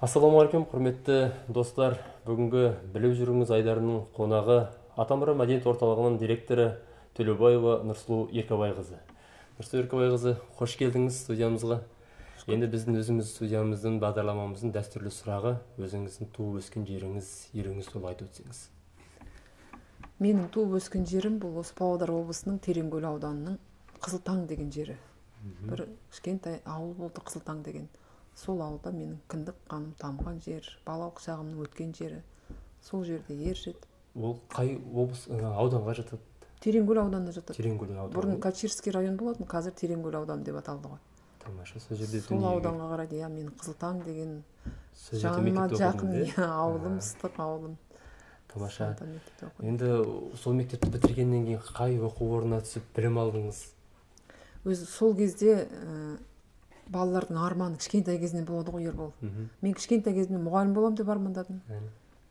Ассалаумағалейкум, құрметті достар. Бүгінгі біліп жүріңіз айдарының қонағы Атамұра мәдениет орталығының директоры Төлеубаева Нұрсұлу Еркебайқызы. Нұрсұлу Еркебайқызы, қош келдіңіз студиямызға. Енді біздің өзіміз студиямыздың бағдарламамыздың дәстүрлі сұрағы, өзіңіздің туып өскен жеріңіз, еріңіз туралы айтып өтсеңіз. Менің туып өскен жерім бұл осы Павлодар облысының Тереңкөл ауданының Қызылтаң деген жері. Бір кішкентай ауыл болды Қызылтаң деген. Сол ауылда менің кіндік қаным тамған жер, балалық шағымның өткен жері. Сол жерде ер жетіп. Ол қай облыс ауданға жатады? Тереңкөл ауданына жатады. Тереңкөл ауданы. Бұрын Качирский район болатын, қазір Тереңкөл ауданы деп аталды ғой. Тамаша, сол жерде сол ауданға қарайды. Я менің Қызылтаң деген жаныма жақын ауылым, ыстық ауылым. Тамаша. Енді сол мектепті бітіргеннен кейін қай оқу орнына түсіп білім алдыңыз? Өзі сол кезде балалардың арманы кішкентай кезінен болады ғой, Ербол. Мен кішкентай кезімнен мұғалім боламын деп армандадым.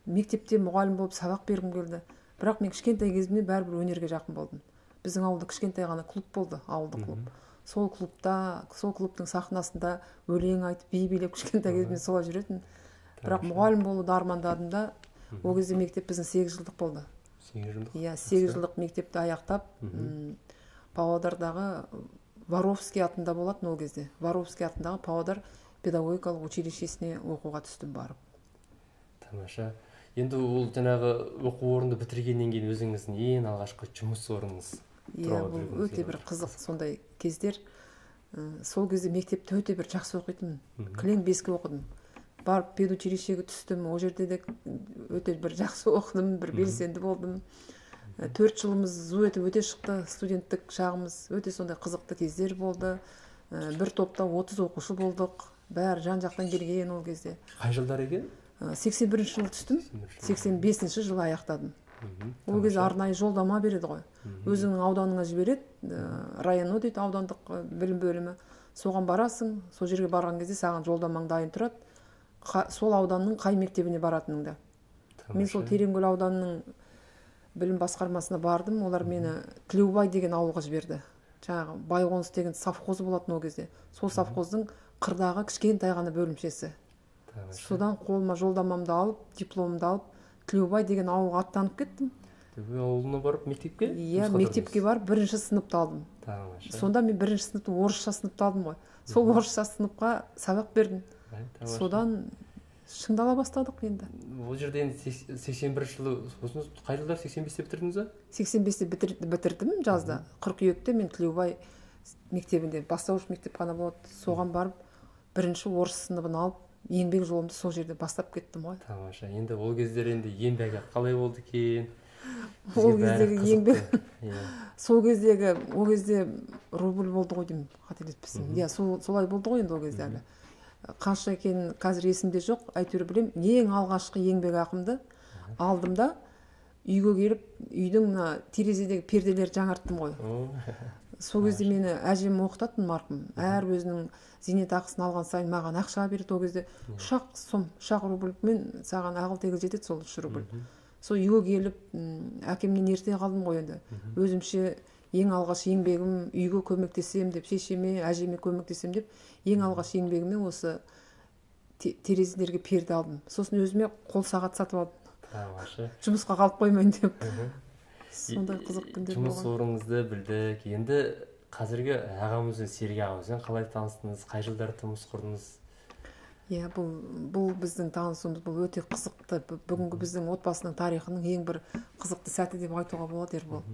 Мектепте мұғалім болып сабақ бергім келді. Бірақ мен кішкентай кезімнен бәрібір өнерге жақын болдым. Біздің ауылда кішкентай ғана клуб болды, ауылдық клуб. Сол клубта, сол клубтың сахнасында өлең айтып, би билеп кішкентай кезімнен солай жүретін. Бірақ мұғалім болуды армандадым да, ол кезде мектеп біздің 8 жылдық болды. 8 жылдық? Иә, 8 жылдық мектепті аяқтап, Павлодардағы Воровский атында болатын ол кезде. Воровский атындағы Павлодар педагогикалық училищесіне оқуға түстім барып. Тамаша. Енді ол жаңағы оқу орынды бітіргеннен кейін өзіңіздің ең алғашқы жұмыс орныңыз? Иә, бұл өте бір қызық сондай кездер. Сол кезде мектепті өте бір жақсы оқитынмын. Кілең 5-ке оқыдым. Барып педучилищеге түстім. Ол жерде де өте бір жақсы оқыдым, бір белсенді болдым. 4 жылымыз зу етіп өте шықты, студенттік шағымыз өте сондай қызықты кездер болды. Бір топта 30 оқушы болдық. Бәрі жан-жақтан келген ол кезде. Қай жылдар екен? 81 жылы түстім, 85 жылы аяқтадым. Ол кезде арнайы жолдама береді ғой. Өзіңнің ауданыңа жібереді, районо дейді, аудандық білім бөлімі. Соған барасың, сол жерге барған кезде саған жолдамаң дайын тұрады. Сол ауданның қай мектебіне баратыныңда. Мен сол Тереңкөл ауданының білім басқармасына бардым, олар мені Тілеубай деген ауылға жіберді. Жаңағы Байғоныс деген совхозы болатын ол кезде. Сол совхоздың қырдағы кішкентай ғана бөлімшесі. Содан қолыма жолдамамды алып, дипломымды алып, Тілеубай деген ауылға аттанып кеттім. Тілеубай ауылына барып мектепке? Иә, мектепке барып 1-ші сыныпты алдым. Сонда мен 1-ші сыныпты орысша сыныпты алдым ғой. Сол орысша сыныпқа сабақ бердім. Содан шыңдала бастадық енді. Ол жерде 81 жылы, қай жылдар 85-те бітірдіңіз ба? 85-те бітірдім жазда. Қыркүйекте мен Тілеубай мектебінде, бастауыш мектеп қана болады. Соған барып, 1-ші орыс сыныбын алып, еңбек жолымды сол жерде бастап кеттім ғой. Тамаша. Енді ол кездер енді еңбегі қалай болды екен? Ол кездегі еңбек. Сол кезде рубль болды ғой деймін, қателеспесем. Иә, солай болды ғой енді ол кезде әлі. Қанша екен қазір есімде жоқ, әйтеуір білем, ең алғашқы еңбек ақымды алдым да, үйге келіп, үйдің терезедегі перделерді жаңарттым ғой. Сол кезде мені әжем оқытатын марқұм. Әр өзінің зейнетақысын алған сайын маған ақша береді. Ол кезде шақ рубльмен саған ағыл-тегіл жетеді сол 3 рубль. Сол үйге келіп, әкемнен ерте қалдым ғой енді. Өзімше ең алғаш еңбегім үйге көмектесем деп, шешеме, әжеме көмектесем деп, ең алғаш еңбегіме осы терезелерге перде алдым. Сосын өзіме қол сағат сатып алдым. Жұмысқа қалып қоймайын деп. Сондай қызық күндер болған. Жұмыс орныңызды білдік. Енді қазіргі ағамызбен, Сергей ағамызбен қалай таныстыңыз? Қай жылдары тұрмыс құрдыңыз? Иә, бұл біздің танысуымыз бұл өте қызықты. Бүгінгі біздің отбасының тарихының ең бір қызықты сәті деп айтуға болады, Ербол.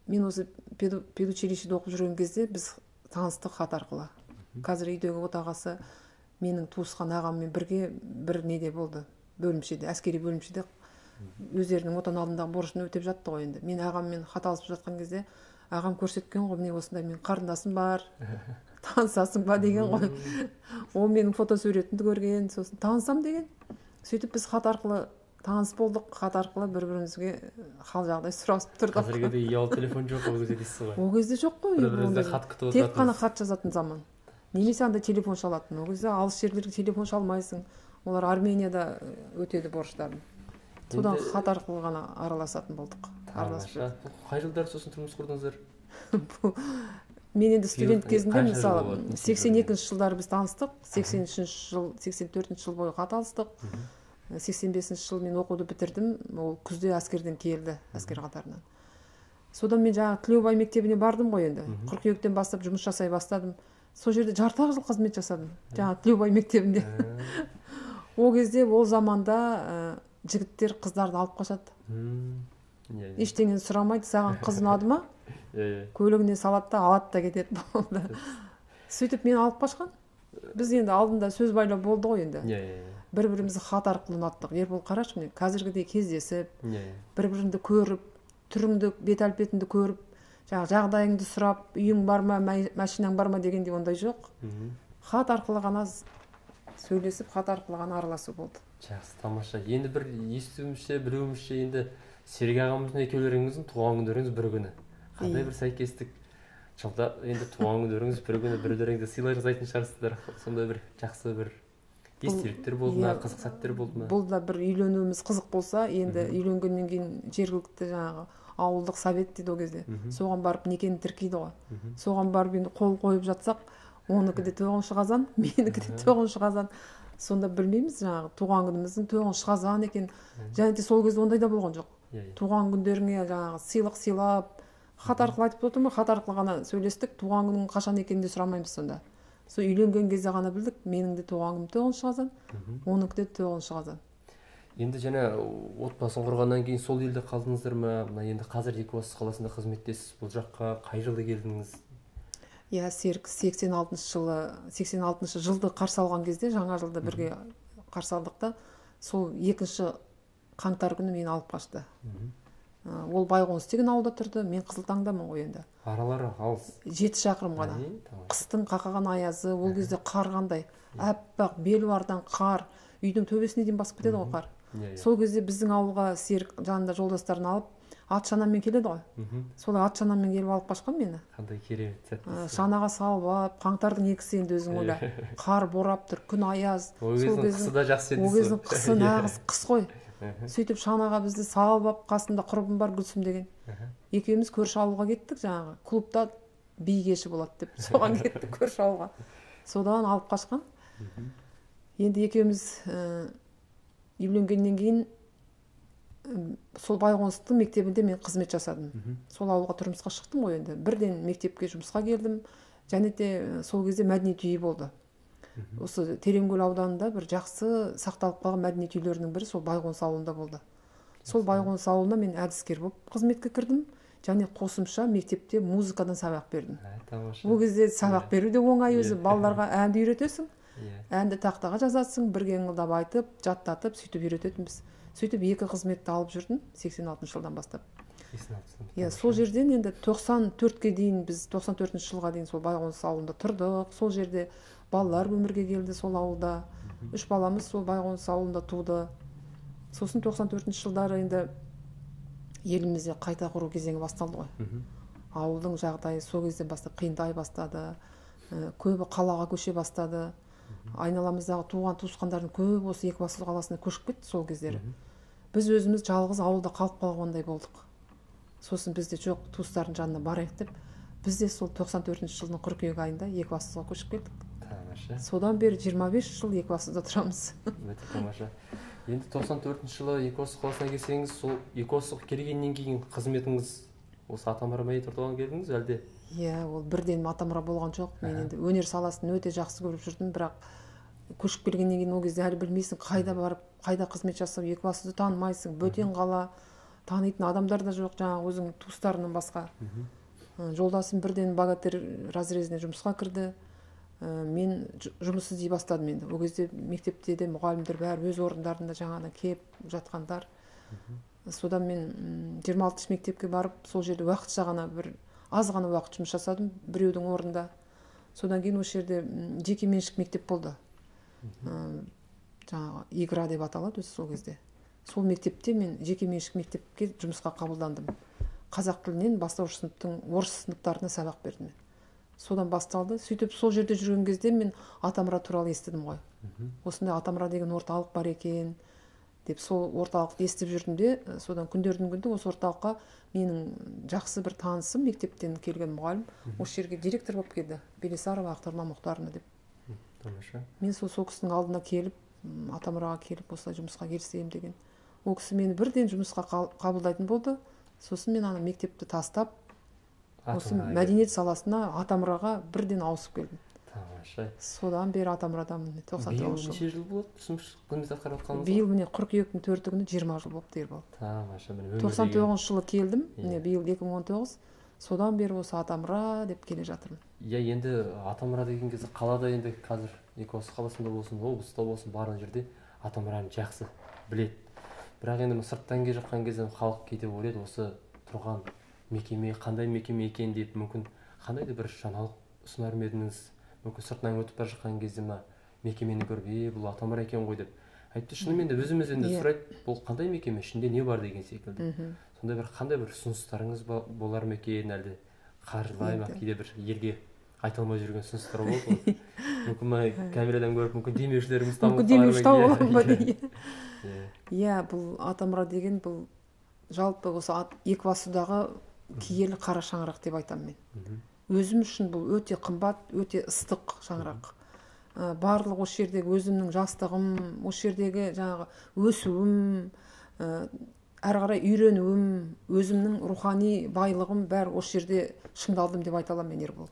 Мен осы педучилищеде оқып жүрген кезде біз таныстық хат арқылы. Қазір үйдегі отағасы менің туысқан ағаммен бірге бір неде болды, бөлімшеде, әскери бөлімшеде өздерінің отан алдындағы борышын өтеп жатты ғой енді. Мен ағаммен хат алысып жатқан кезде ағам көрсеткен ғой, міне осындай мен қарындасым бар, танысасың ба деген ғой. Ол менің фотосуретімді көрген, сосын танысам деген. Сөйтіп біз хат арқылы таныс болдық, хат арқылы бір-бірімізге хал жағдай сұрасып тұрдық. Қазіргідей ұялы телефон жоқ ол кезде дейсіз ғой. Ол кезде жоқ қой. Бір-біріңізге хат күтіп отырдыңыз. Тек қана хат жазатын заман. Немесе андай телефон шалатын. Ол кезде алыс жерлерге телефон шалмайсың. Олар Арменияда өтеді борыштарын. Содан хат арқылы ғана араласатын болдық. Қай жылдары сосын тұрмыс құрдыңыздар? мен енді студент кезінде мысалы 82-ші жылдары біз таныстық, 83-ші жыл 84-ші жыл бойы қаталыстық, 85-ші жыл мен оқуды бітірдім, ол күзде әскерден келді, әскер қатарынан. Содан мен жаңағы Тілеубай мектебіне бардым ғой енді, қыркүйектен бастап жұмыс жасай бастадым. Сол жерде жарты жыл қызмет жасадым, жаңағы Тілеубай мектебінде. Ол кезде, ол заманда жігіттер қыздарды алып қашады. Ештеңені сұрамайды, саған қыз ұнады ма? Көлігіне салады да, алады да кетеді болды. Сөйтіп мен алып қашқан. Біз енді алдында сөз байлау болды ғой енді. Бір-бірімізді хат арқылы ұнаттық. Ербол, қарашы міне, қазіргідей кездесіп, бір-біріңді көріп, түріңді, бет әлпетіңді көріп, жағдайыңды сұрап, үйің бар ма, машинаң бар ма дегенде ондай жоқ. Хат арқылы ғана сөйлесіп, хат арқылы ғана араласу болды. Жақсы, тамаша. Енді бір естуімізше, білуімізше, енді Серік ағамыздың екеулеріңіздің туған күндеріңіз бір күні. Қандай бір сәйкестік. Жылда енді туған күндеріңіз бір күні бір-біріңізді сыйлай жасайтын шығарсыздар. Сондай бір жақсы бір естеліктер болды ма, қызық сәттер болды ма? Бұл да бір үйленуіміз қызық болса, енді үйленгеннен кейін жергілікті жаңағы ауылдық совет дейді ол кезде. Соған барып некені тіркейді ғой. Соған барып енді қол қойып жатсақ, оныкі де 9-шы қазан, менікі де 9-шы қазан. Сонда білмейміз, жаңағы туған күніміздің 9-шы қазан екен. Және де сол кезде ондай да болған жоқ. Туған күндеріңе жаңағы сыйлық сыйлап, хат арқылы айтып отырмын, хат арқылы ғана сөйлестік. Туған күнің қашан екенін де сұрамаймыз сонда. Сол үйленген кезде ғана білдік, менің де туған күнім 9-шы қазан, оныкі де 9-шы қазан. Енді жаңа отбасын құрғаннан кейін сол елде қалдыңыздар ма? Енді қазір Екібастұз қаласында қызметтесіз. Бұл жаққа қай жылы келдіңіз? Иә, Серік 86-шы жылды қарсы алған кезде, жаңа жылды бірге қарсы алдық та, сол 2-ші қаңтар күні мені алып қашты. Ол Байғоныс деген ауылда тұрды, мен Қызылтаңдамын ғой енді. Аралары алыс. 7 шақырым ғана. Қыстың қақаған аязы, ол кезде қар қандай, әппақ белуардан қар, үйдің төбесіне дейін басып кетеді ғой қар. Сол кезде біздің ауылға Серік жанында жолдастарын алып, ат шанамен келеді ғой. Солай ат шанамен келіп алып қашқан мені. Қандай керемет сәт. Шанаға салып, қаңтардың 2-сі енді өзің ойла. Қар борап тұр, күн аяз. Ол кездің қысы да жақсы еді. Ол кездің қысы нағыз қыс қой. Сөйтіп шанаға бізді салып алып, қасында құрбым бар Гүлсім деген. Екеуміз көрші ауылға кеттік, жаңағы клубта би кеші болады деп. Соған кеттік көрші ауылға. Содан алып қашқан. Енді екеуміз үйленгеннен кейін сол Байғоныстың мектебінде мен қызмет жасадым. Сол ауылға тұрмысқа шықтым ғой енді. Бірден мектепке жұмысқа келдім. Және де сол кезде мәдениет үйі болды. Осы Тереңкөл ауданында бір жақсы сақталып қалған мәдениет үйлерінің бірі сол Байғоныс ауылында болды. Сол Байғоныс ауылына мен әдіскер болып қызметке кірдім. Және қосымша мектепте музыкадан сабақ бердім. Ол кезде сабақ беру де оңай өзі. Балаларға әнді үйретесің. Әнді тақтаға жазасың, бірге ыңылдап айтып, жаттатып, сөйтіп үйрететінбіз. Сөйтіп 2 қызметті алып жүрдім 86 жылдан бастап. Сол жерден енді 94-ке дейін, біз 94-ші жылға дейін сол Байғоныс ауылында тұрдық. Сол жерде балалар өмірге келді сол ауылда. 3 баламыз сол Байғоныс ауылында туды. Сосын 94-ші жылдары енді елімізде қайта құру кезеңі басталды ғой. Ауылдың жағдайы сол кезден бастап қиындай бастады. Көбі қалаға көше бастады. Айналамыздағы туған туысқандардың көбі осы Екібастұз қаласына көшіп кетті сол кездері. Біз өзіміз жалғыз ауылда қалып қалғандай болдық. Сосын бізде жоқ, туыстардың жанына барайық деп, біз де сол 94-ші жылдың қыркүйек айында Екібастұзға көшіп келдік. Содан бері 25 жыл Екібастұзда тұрамыз. Өте тамаша. Енді 94-ші жылы Екібастұз қаласына келсеңіз, сол Екібастұзға келгеннен кейін қызметіңіз осы Атамұра мәдениет орталығына келдіңіз әлде? Иә, ол бірден Атамұра болған жоқ. Мен енді өнер саласын өте жақсы көріп жүрдім, бірақ көшіп келгеннен кейін ол кезде әлі білмейсің, қайда барып, қайда қызмет жасап, Екібастұзды танымайсың, бөтен қала, танитын адамдар да жоқ, жаңағы өзің туыстарынан басқа. Жолдасым бірден богатырь разрезіне жұмысқа кірді. Мен жұмыс іздей бастадым енді. Ол кезде мектепте де мұғалімдер бәрі өз орындарында жаңадан келіп жатқандар. Содан мен 26-шы мектепке барып, сол жерде уақытша ғана бір аз ғана уақыт жұмыс жасадым біреудің орнында. Содан кейін осы жерде жеке меншік мектеп болды. Жаңағы игра деп аталады өзі сол кезде. Сол мектепте мен жеке меншік мектепке жұмысқа қабылдандым. Қазақ тілінен бастауыш сыныптың орыс сыныптарына сабақ бердім. Содан басталды. Сөйтіп сол жерде жүрген кезде мен Атамұра туралы естідім ғой. Осындай Атамұра деген орталық бар екен деп сол орталықты естіп жүрдім де, содан күндердің күнде осы орталыққа менің жақсы бір танысым мектептен келген мұғалім осы жерге директор болып келді, Белесарова Ақтарма Мұхтаровна деп. Тамаша. Мен сол кісінің алдына келіп, Атамұраға келіп осылай жұмысқа келісемін деген. Ол кісі мені бірден жұмысқа қабылдайтын болды. Сосын мен ана мектепті тастап осы мәдениет саласына Атамұраға бірден ауысып келдім. Тамаша. Содан бері Атамұрадамын. 99 жыл. Неше жыл болды қызмет атқарып жатқаныңызға? Биыл міне қыркүйектің 4-і күні 20 жыл болыпты Ербол. Тамаша. 99 жылы келдім, міне биыл 2019. Содан бері осы Атамұра деп келе жатырмын. Енді Атамұра деген кезде қалада, енді қазір Екібастұз қаласында болсын, облыста болсын, барған жерде Атамұраны жақсы біледі. Бірақ енді сырттан келе жатқан кезде халық кейде ойлайды, осы тұрған мекеме қандай мекеме екен деп, мүмкін қандай да бір жаңалық ұсынар ма едіңіз? Мүмкін сыртынан өтіп бара жатқан кезде мекемені көріп, бұл Атамұра екен ғой деп. Айтты, шынымен де өзімізден де сұрайды, бұл қандай мекеме, ішінде не бар деген секілді. Сонда бір қандай бір ұсыныстарыңыз болар ма екен, әлде қаржылай ма, кейде бір елге айта алмай жүрген ұсыныстар болады ғой. Мүмкін камерадан көріп, мүмкін демеушілеріміз тауып алар ма деген. Иә, бұл Атамұра деген бұл жалпы осы Екібастұздағы киелі қара шаңырақ деп айтамын мен. Өзім үшін бұл өте қымбат, өте ыстық шаңырақ. Барлық осы жердегі өзімнің жастығым, осы жердегі жаңағы өсуім, әрі қарай үйренуім, өзімнің рухани байлығым бәрі осы жерде шыңдалдым деп айта аламын мен, Ербол.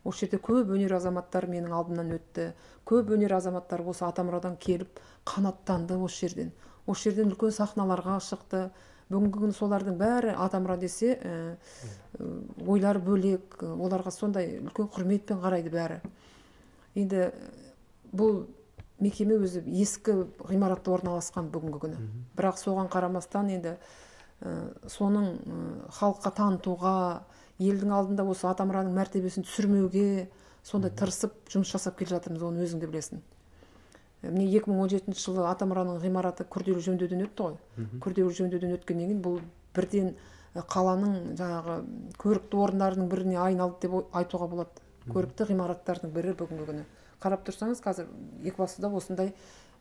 Осы жерде көп өнер азаматтары менің алдымнан өтті. Көп өнер азаматтары осы Атамұрадан келіп қанаттанды осы жерден. Осы жерден үлкен сахналарға шықты. Бүгінгі күні солардың бәрі Атамұра десе ойлары бөлек, оларға сондай үлкен құрметпен қарайды бәрі. Енді бұл мекеме өзі ескі ғимаратта орналасқан бүгінгі күні. Бірақ соған қарамастан енді соның халыққа танытуға, елдің алдында осы Атамұраның мәртебесін түсірмеуге сондай тырысып жұмыс жасап келе жатырмыз, оны өзің де білесің. Міне 2017 жылы Атамұраның ғимараты күрделі жөндеуден өтті ғой. Күрделі жөндеуден өткеннен кейін бұл бірден қаланың жаңағы көрікті орындарының біріне айналды деп айтуға болады. Көрікті ғимараттардың бірі бүгінгі күні. Қарап тұрсаңыз, қазір Екібастұзда осындай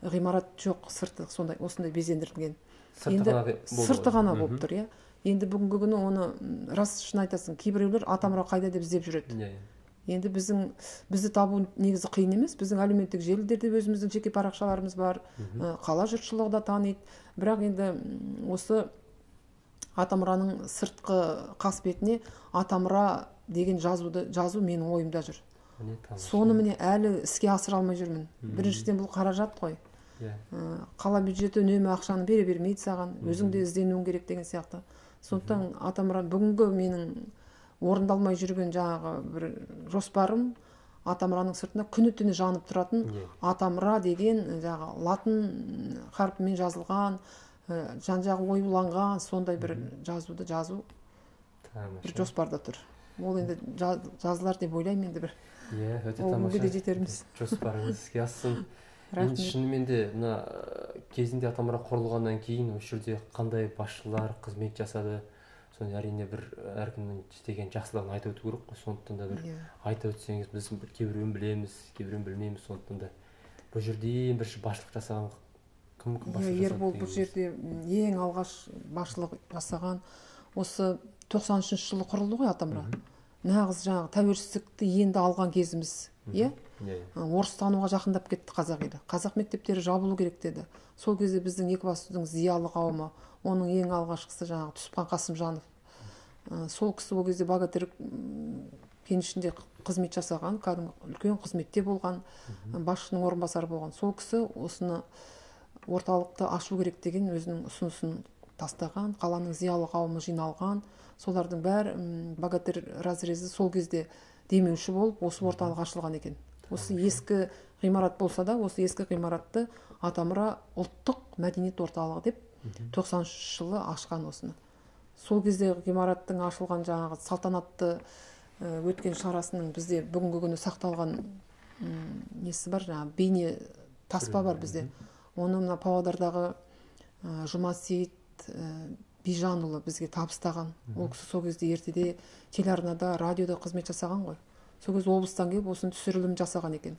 ғимарат жоқ, сырты сондай, осындай безендірілген. Сырты ғана болып тұр, иә. Енді бүгінгі күні оны рас шын айтасың, кейбіреулер Атамұра қайда деп іздеп жүреді. Енді бізді табу негізі қиын емес. Біздің әлеуметтік желілерде өзіміздің жеке парақшаларымыз бар, қала жұртшылығы да таниды. Бірақ енді осы Атамұраның сыртқы қасбетіне Атамұра деген жазу менің ойымда жүр. Соны міне әлі іске асыра алмай жүрмін. Біріншіден бұл қаражат қой. Қала бюджеті үнемі ақшаны бермейді саған, өзің де ізденуің керек деген сияқты. Сондықтан Атамұра бүгінгі менің орындалмай жүрген жаңағы бір жоспарым, Атамұраның сыртында күні түні жанып тұратын Атамұра деген жаңағы латын қарпімен жазылған, жан-жағы оюланған сондай бір жазу бір жоспарда тұр. Ол енді жазылар деп ойлаймын енді бір. Өте тамаша. Жоспарыңыз іске ассын. Енді шынымен де мына кезінде Атамұра құрылғаннан кейін осы жерде қандай басшылар қызмет жасады, соны әрине бір әркімнің істеген жақсылығын айта өту керек қой. Сондықтан да бір айта өтсеңіз, біз кейбіреуін білеміз, кейбіреуін білмейміз. Сондықтан да бұл жерде бір басшылық жасаған кім басшылық жасады? Ербол бұл жерде ең алғаш басшылық жасаған осы 93 жылы құрылды ғой Атамұра. Нағыз жаңағы тәуелсіздікті енді алған кезіміз, иә? Орыстануға жақындап кетті қазақ елі. Қазақ мектептері жабылу керек деді. Сол кезде біздің Екібастұздың зиялы қауымы, оның ең алғашқысы жаңағы Түсіпхан Қасымжанов. Сол кісі ол кезде богатырь кенішінде қызмет жасаған, кәдімгі үлкен қызметте болған, басшының орынбасары болған. Сол кісі осыны орталықты ашу керек деген өзінің ұсынысын тастаған, қаланың зиялы қауымы жиналған. Солардың бәрі богатырь разрезі сол кезде демеуші болып осы орталық ашылған екен. Осы ескі ғимарат болса да, осы ескі ғимаратты Атамұра ұлттық мәдениет орталығы деп 93 жылы ашқан осыны. Сол кезде ғимараттың ашылған жаңағы салтанатты өткен шарасының бізде бүгінгі күні сақталған несі бар, жаңағы бейне таспа бар бізде. Оны мына Павлодардағы Жұмасейіт Бижанұлы бізге табыстаған. Ол кісі сол кезде ертеде телеарнада, радиода қызмет жасаған ғой. Сол кезде облыстан келіп осыны түсірілім жасаған екен.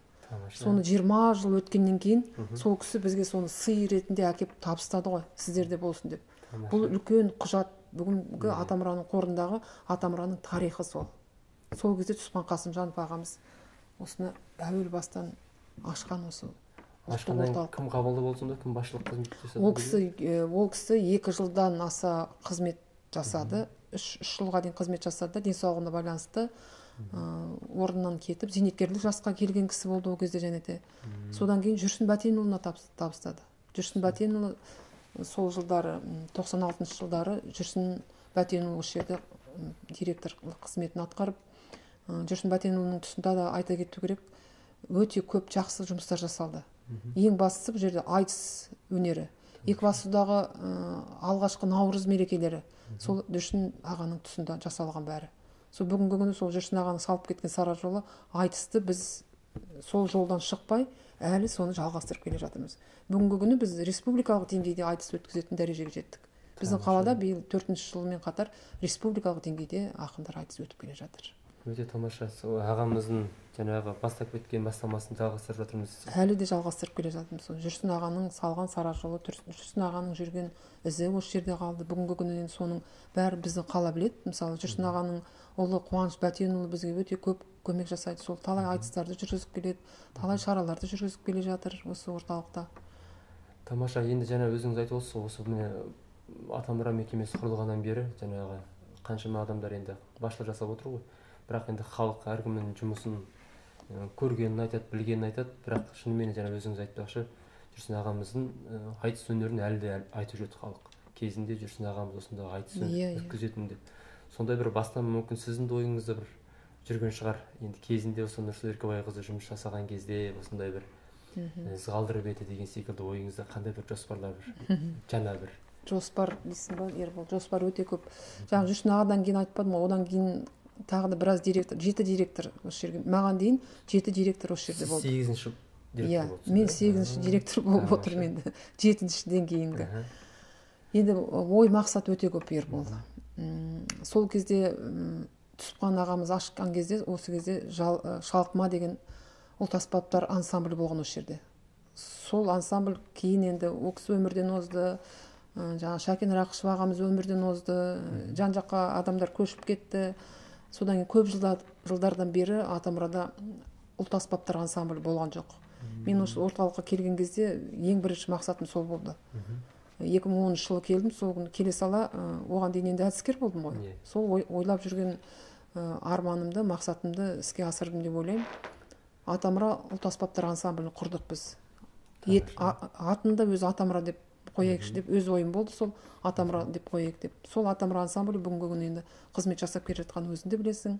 соны 20 жыл өткеннен кейін сол кісі бізге соны сый ретінде әкеп табыстады ғой, сіздерде болсын деп. Бұл үлкен құжат, бүгінгі Атамұраның қорындағы Атамұраның тарихы сол. Сол кезде Түсіпхан Қасымжанов ағамыз осыны әуел бастан ашқан осы. Ашқаннан кім қабылдап болды сонда, кім басшылық қызмет жасады? Ол кісі 2 жылдан аса қызмет жасады, 3 жылға дейін қызмет жасады, денсаулығына байланысты орнынан кетіп, зейнеткерлік жасқа келген кісі болды ол кезде және де. Содан кейін Жүрсін Бәтенұлына табыстады. Жүрсін Бәтенұлы сол жылдары, 96 жылдары Жүрсін Бәтенұлы осы жерде директор қызметін атқарып, Жүрсін Бәтенұлының тұсында да айта кету керек, өте көп жақсы жұмыстар жасалды. Ең бастысы бұл жерде айтыс өнері. Екібастұздағы алғашқы Наурыз мерекелері сол Жүрсін ағаның тұсында жасалған бәрі. Сол бүгінгі күні сол Жүрсін ағаның салып кеткен сара жолы айтысты біз сол жолдан шықпай, әлі соны жалғастырып келе жатырмыз. Бүгінгі күні біз республикалық деңгейде айтыс өткізетін дәрежеге жеттік. Біздің қалада биыл 4-ші жылмен қатар республикалық деңгейде ақындар айтыс өтіп келе жатыр. Өте тамаша. Ағамыздың жаңағы бастап кеткен бастамасын жалғастырып жатырмыз. Әлі де жалғастырып келе жатырмыз. Жүрсін ағаның салған сара жолы, Жүрсін ағаның жүрген ізі осы жерде қалды. Бүгінгі күні соның бәрі бізді қала біледі. Мысалы, Жүрсін ағаның ұлы Қуаныш Бәтенұлы бізге өте көп көмек жасайды. Сол талай айтыстарды жүргізіп келеді, талай шараларды жүргізіп келе жатыр осы орталықта. Тамаша. Енді жаңа өзіңіз айтып отырсыз, осы міне Атамұра мекемесі құрылғаннан бері жаңағы қаншама адамдар енді басшылық жасап отыр ғой. Бірақ енді халық әркімнің жұмысын көргенін айтады, білгенін айтады. Бірақ шынымен жаңа өзіңіз айтпақшы, Жүрсін ағамыздың айтыс өнерін әлі де айтып жүрді халық. Кезінде Жүрсін ағамыз осындағы айтыс өткізетін деп. Сондай бір бастан мүмкін сіздің де ойыңызда бір жүрген шығар. Енді кезінде осы Нұрсұлу Еркебайқызы жұмыс жасаған кезде осындай бір із қалдырып еді деген секілді ойыңызда қандай бір жоспарлар бір жаңа бір жоспар дейсің ба, Ербол? Жоспар өте көп. Жаңа Жүрсін ағадан кейін айтпадым ғой, одан кейін тағы да біраз директор, 7 директор осы жерге, маған дейін 7 директор осы жерде болды. 8-ші директор болды. Мен 8-ші директор болып отырмын енді, 7-шіден кейінгі. Енді ой мақсат өте көп Ербол. Сол кезде Түсіпхан ағамыз ашқан кезде, осы кезде Шалқыма деген ұлт аспаптар ансамблі болған осы жерде. Сол ансамбль кейін енді ол кісі өмірден озды. Жаңа Шәкен Рақышев ағамыз өмірден озды. Жан-жаққа адамдар көшіп кетті. Содан кейін көп жылдардан бері Атамұрада ұлт аспаптар ансамблі болған жоқ. Мен осы орталыққа келген кезде ең бірінші мақсатым сол болды. 2010 жылы келдім, сол күні келе сала оған дейін енді әдіскер болдым ғой. Сол ойлап жүрген арманымды, мақсатымды іске асырдым деп ойлаймын. Атамұра ұлт аспаптар ансамблін құрдық біз. Атында өзі Атамұра деп қояйықшы деп өз ойым болды, сол Атамұра деп қояйық деп. Сол Атамұра ансамблі бүгінгі күні енді қызмет жасап келе жатқан өзіңді білесің.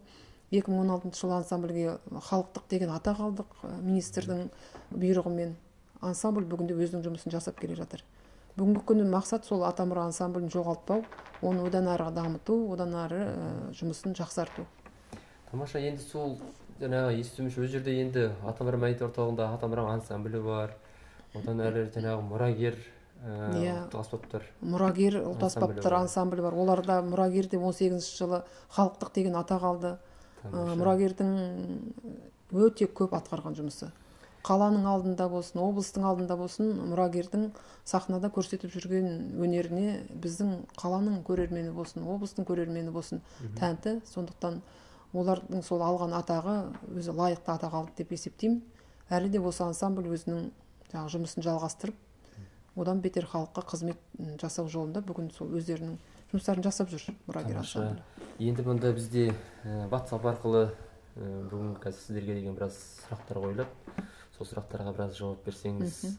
2016 жылы ансамбльге халықтық деген атақ алдық, министрдің бұйрығымен. Ансамбль бүгінде өзінің жұмысын жасап келе жатыр. Бүгінгі күні мақсат сол Атамұра ансамблін жоғалтпау, оны одан ары дамыту, одан ары жұмысын жақсарту. Тамаша. Енді сол жаңағы естуімше өз жерде енді Атамұра мәдениет орталығында Атамұра ансамблі бар. Одан әрі жаңағы мұрагер ұлт аспаптар. Мұрагер ұлт аспаптар ансамблі бар. Оларда мұрагер деп 18-ші жылы халықтық деген атақ алды. Мұрагердің өте көп атқарған жұмысы. Қаланың алдында болсын, облыстың алдында болсын, мұрагердің сахнада көрсетіп жүрген өнеріне біздің қаланың көрермені болсын, облыстың көрермені болсын тәнті. Сондықтан олардың сол алған атағы өзі лайықты атақ алды деп есептеймін. Әлі де осы ансамбль өзінің жұмысын жалғастырып, одан бетер халыққа қызмет жасау жолында бүгін сол өздерінің жұмыстарын жасап жүр мұрагер ансамблі. Енді мұнда бізде WhatsApp арқылы бүгін қазір сіздерге деген біраз сұрақтар қойылады. Сол сұрақтарға біраз жауап берсеңіз.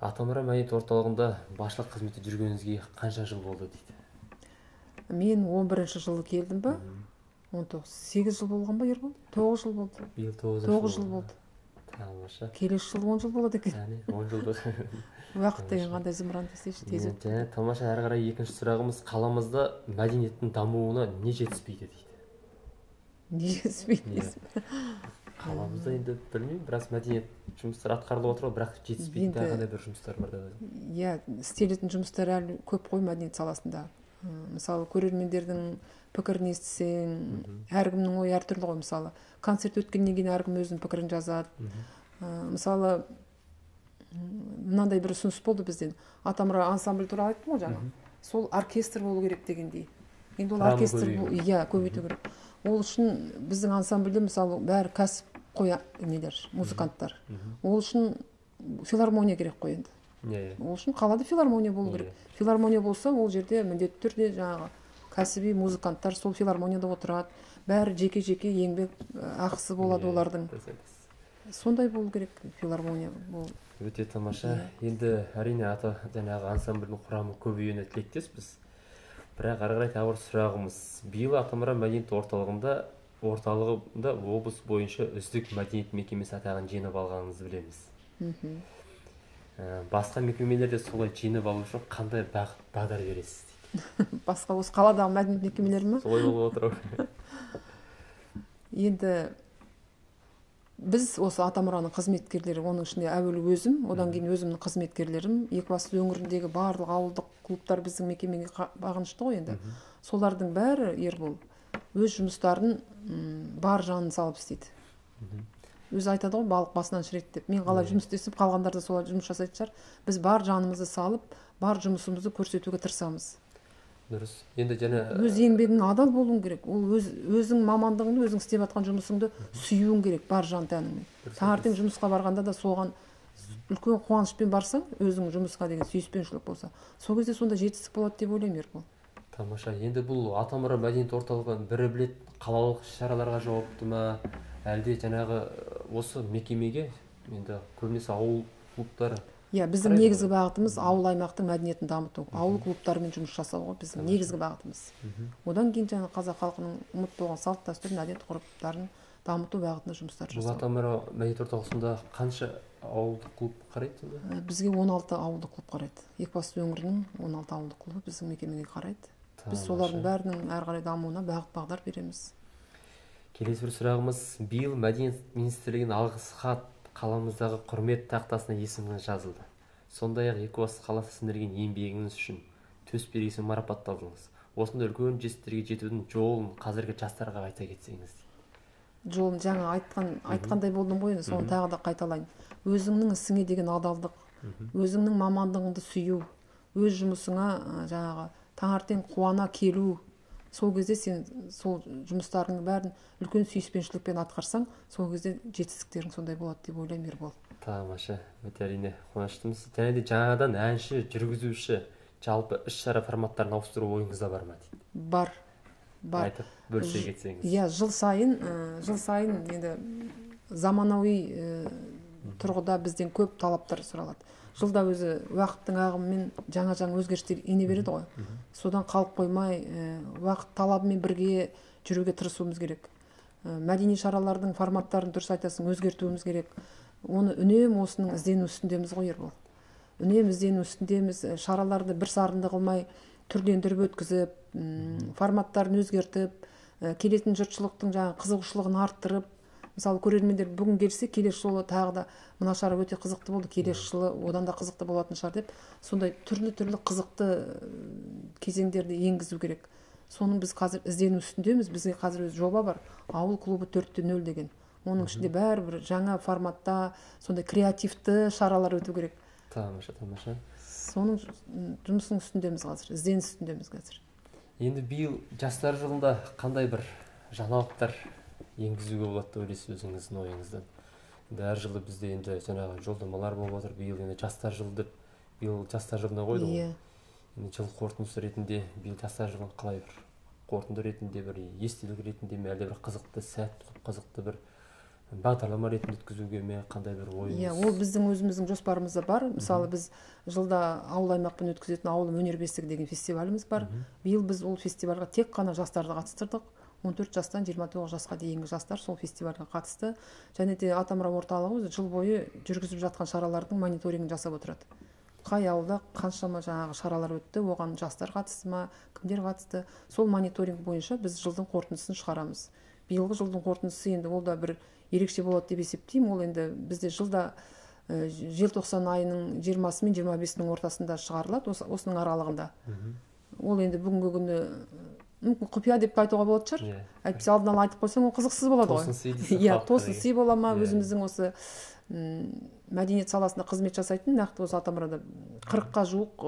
Атамұра мәдениет орталығында басшылық қызметте жүргеніңізге қанша жыл болды дейді? Мен 11-ші жылы келдім ба? 8 жыл болған ба Ербол? 9 жыл болды. Биыл 9 жыл болды. Тамаша. Келесі жыл 10 жыл болады екен. Яғни 10 жыл болды. Уақыт деген қандай зымыран десейші, тез өтті. Тамаша. Әрі қарай екінші сұрағымыз, қаламызда мәдениеттің дамуына не жетіспейді дейді? Не жетіспейді? Қаламызда енді білмеймін, біраз мәдениет жұмыстар атқарылып отыр, бірақ жетіспейтін қандай бір жұмыстар бар да. Иә, істелетін жұмыстар әлі көп қой мәдениет саласында. Мысалы, көрермендердің пікірін естісең, әркімнің ойы әртүрлі ғой. Мысалы, концерт өткеннен кейін әркім өзінің пікірін жазады. Мысалы мынандай бір ұсыныс болды бізден. Атамұра ансамбль туралы айттым ғой жаңа. Сол оркестр болу керек дегендей. Енді ол оркестр көбейту керек. Ол үшін біздің ансамбльде мысалы бәрі кәсіпқой нелер, музыканттар. Ол үшін филармония керек қой енді. Ол үшін қалада филармония болу керек. Филармония болса, ол жерде міндетті түрде жаңағы кәсіби музыканттар сол филармонияда отырады. Бәрі жеке-жеке еңбек ақысы болады олардың. Сондай болу керек филармония. Өте тамаша. Енді әрине жаңағы ансамбльдің құрамы көбеюіне тілектеспіз. Бірақ ары қарай тағы бір сұрағымыз. Биыл Атамұра мәдениет орталығында облыс бойынша үздік мәдениет мекемесі атағын жеңіп алғаныңызды білеміз. Басқа мекемелерде солай жеңіп алу үшін қандай бағдар бересіз дейді? Басқа осы қаладағы мәдениет мекемелері ме? Солай болып отыр. Енді біз осы Атамұраның қызметкерлері, оның ішінде әуелі өзім, одан кейін өзімнің қызметкерлерім, Екібастұз өңіріндегі барлық ауылдық клубтар біздің мекемеге бағынышты ғой енді. Солардың бәрі Ербол өз жұмыстарын бар жанын салып істейді. Өзі айтады ғой, балық басынан шіреді деп. Мен қалай жұмыс істесем, қалғандар да солай жұмыс жасайтын шығар. Біз бар жанымызды салып, бар жұмысымызды көрсетуге тырысамыз. Дұрыс. Енді және өз еңбегің адал болуың керек. Ол өзің мамандығыңды, өзің істеп жатқан жұмысыңды сүюің керек бар жан тәніңмен. Таңертең жұмысқа барғанда да соған үлкен қуанышпен барсаң, өзің жұмысқа деген сүйіспеншілік болса, сол кезде сонда жетістік болады деп ойлаймын, Ербол. Тамаша. Енді бұл Атамұра мәдениет орталығын бірі білет қалалық шараларға жауапты ма, әлде жаңағы осы мекемеге енді көбінесе ауыл клубтары? Біздің негізгі бағытымыз ауыл аймақтың мәдениетін дамыту, ауыл клубтарымен жұмыс жасау ғой біздің негізгі бағытымыз. Одан кейін жаңа қазақ халқының ұмыт болған салт дәстүрін, әдет ғұрыптарын дамыту бағытында жұмыстар жасау. Бұл Атамұра мәдениет орталығында қанша ауылдық клуб қарайды сонда? Бізге 16 ауылдық клуб қарайды. Екібастұз өңірінің 16 ауылдық клубы біздің мекемеге қарайды. Біз солардың бәрінің әрі қарай дамуына бағыт-бағдар береміз. Келесі бір сұрағымыз, биыл Мәдениет министрлігінің алғыс хат қаламыздағы құрмет тақтасына есіміңіз жазылды. Сондай-ақ Екібастұз қаласы сіңірген еңбегіңіз үшін төсбелгісімен марапатталдыңыз. Осындай үлкен жетістіктерге жетудің жолын қазіргі жастарға айта кетсеңіз. Жолын жаңа айтқандай болдым ғой, соны тағы да қайталайын. Өзіңнің ісіңе деген адалдық, өзіңнің мамандығыңды сүю, өз жұмысыңа жаңағы таңертең қуана келу. Сол кезде сен сол жұмыстарыңның бәрін үлкен сүйіспеншілікпен атқарсаң, сол кезде жетістіктерің сондай болады деп ойлаймын, Ербол. Тамаша. Өте әрине қуаныштымыз. Және де жаңадан әнші, жүргізуші, жалпы іс-шара форматтарын ауыстыру ойыңызда бар ма дейді? Бар. Айтып бөлісе кетсеңіз. Жыл сайын енді заманауи тұрғыда бізден көп талаптар сұралады. Жылда өзі уақыттың ағымымен жаңа өзгерістер ене береді ғой. Содан қалып қоймай, уақыт талабымен бірге жүруге тырысуымыз керек. Мәдени шаралардың форматтарын дұрыс айтасың, өзгертуіміз керек. Оны үнемі осының іздену үстіндеміз ғой, Ербол. Үнемі іздену үстіндеміз, шараларды бір сарынды қылмай, түрлендіріп өткізіп, форматтарын өзгертіп, келетін жұртшылықтың жаңа қызығушылығын арттырып, мысалы көрермендер бүгін келсе, келесі жолы тағы да мына шара өте қызықты болды, келесі жылы одан да қызықты болатын шығар деп, сондай түрлі қызықты кезеңдерді енгізу керек. Соның біз қазір іздену үстіндеміз. Бізге қазір жоба бар, ауыл клубы 4.0 деген. Оның ішінде бәрібір жаңа форматта сондай креативті шаралар өту керек. Тамаша. Соның жұмысының үстіндеміз қазір, ізденіс үстіндеміз қазір. Енді биыл жастар жылында қандай бір жаңалықтар енгізуге болады деп ойлайсыз өзіңіздің ойыңыздан? Әр жылы бізде енді жаңағы жолдамалар болып отыр. Биыл енді жастар жылы деп, биыл жастар жылына қойды ғой. Енді жыл қорытындысы ретінде биыл жастар жылын қалай бір қорытынды ретінде, бір естелік ретінде ме, әлде бір қызықты сәт, қызықты бір бағдарлама ретінде өткізуге ме, қандай бір ойыңыз? Ол біздің өзіміздің жоспарымызда бар. Мысалы біз жылда ауыл аймақпен өткізетін ауыл өнер бесігі деген фестиваліміз бар. Биыл біз ол фестивальға тек қана жастарды қатыстырдық. 14 жастан 29 жасқа дейінгі жастар сол фестивальға қатысты. Және де Атамұра орталығы өзі жыл бойы жүргізіп жатқан шаралардың мониторингін жасап отырады. Қай ауылда қаншама жаңағы шаралар өтті, оған жастар қатысты ма, кімдер қатысты. Сол мониторинг бойынша біз жылдың қорытындысын шығарамыз. Биылғы жылдың қорытындысы енді ол да бір ерекше болады деп есептеймін. Ол енді бізде жылда желтоқсан айының 20-сы мен 25-інің ортасында шығарылады, осының аралығында. Ол енді бүгінгі күні мүмкін құпия деп айтуға болады шығар. Әйтпесе алдын ала айтып қойсаң, ол қызықсыз болады ғой. Иә, тосын сый бола ма, өзіміздің осы мәдениет саласында қызмет жасайтын, нақты осы Атамұрада 40-қа жуық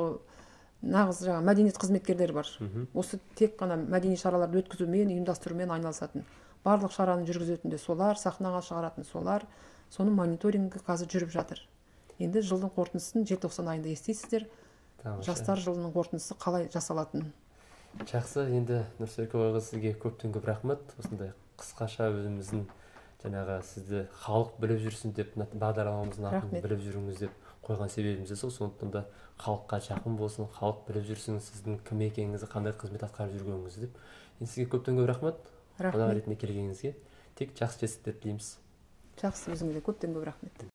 нағыз жаңа мәдениет қызметкерлері бар. Осы тек қана мәдени шараларды өткізумен, ұйымдастырумен айналысатын. Барлық шараны жүргізетін де солар, сахнаға шығаратын солар. Соның мониторингі қазір жүріп жатыр. Енді жылдың қорытындысын желтоқсан айында естисіздер. Жастар жылының қорытындысы қалай жасалатынын. Жақсы, енді Нұрсұлу Еркебайқызы, сізге көптен көп рахмет. Осындай қысқаша өзіміздің жаңағы сізді халық біліп жүрсін деп, бағдарламамыздың атын біліп жүріңіз деп қойған себебіміз сол. Сондықтан да халыққа жақын болсын, халық біліп жүрсін, сіздің кім екеніңізді, қандай қызмет атқарып жүргеніңізді деп. Енді сізге көптен көп рахмет. Қонақ ретінде келгеніңізге тек жақсы жетістіктер тілейміз. Жақсы, өзіңізге көптен көп рахмет.